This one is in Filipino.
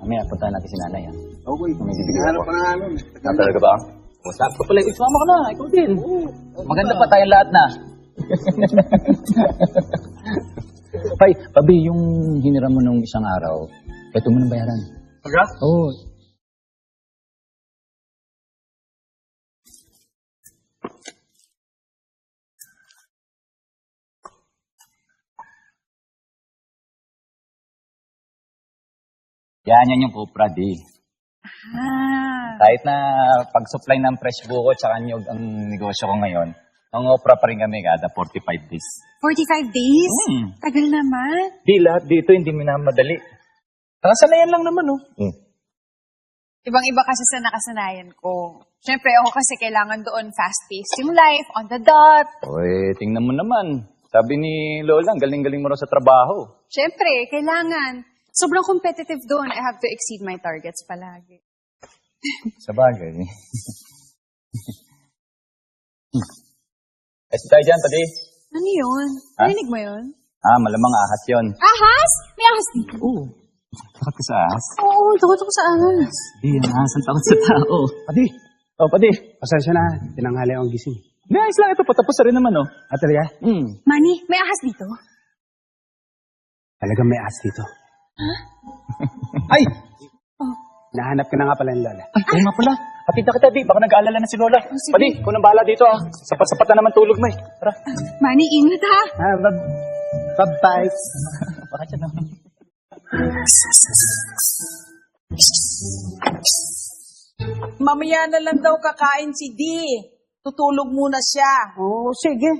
Mamaya, puntahan natin si nanay, ha? Okay. May bibigyan Hanap ako. pa nga nun. Talaga ba? O, sakto pala. Isama ka na. Ikaw din. Maganda pa tayong lahat na. Pay, Pabi, yung hiniram mo nung isang araw, eto mo nang bayaran. Pagka? Oo. Yan yung Cupra, di. Kahit na pag-supply ng fresh buko tsaka nyog ang negosyo ko ngayon, ang opera pa rin kami kada 45 days. 45 days? Tagal naman. Di, lahat dito hindi minamadali. Nakasanayan lang naman, oh. Ibang-iba kasi sa nakasanayan ko. Siyempre, ako kasi kailangan doon fast-paced yung life, on the dot. Oy, tingnan mo naman. Sabi ni Lola, ang galing-galing mo raw sa trabaho. Siyempre, kailangan. Sobrang competitive doon. I have to exceed my targets palagi. Sa bagay. Kasi tayo dyan, pati. Ano yun? Ha? Narinig mo yun? Malamang ahas yun. Ahas? May ahas dito? Oo. Takot ka sa ahas. Oo, takot ako sa ahas. Di, ang ahas ang takot sa tao. Pati, Oh, pati. pasensya na. Tinanghali akong gising. May ayos lang ito. Patapos na rin naman, oh. Talaga? Manny, may ahas dito? Talagang may ass dito. Ay! Nahanap ka na nga pala ng Lola. Ay, oo nga pala. Hatid na kita, di. Baka nag-aalala na si Lola. sige. Pati, ikaw nang bahala dito, ah. Sapat-sapat na naman tulog mo, eh. Tara. Manny, ingat ha. Bye-bye. Baka siya naman. Mamaya na lang daw kakain si Di. Tutulog muna siya. Oo, sige.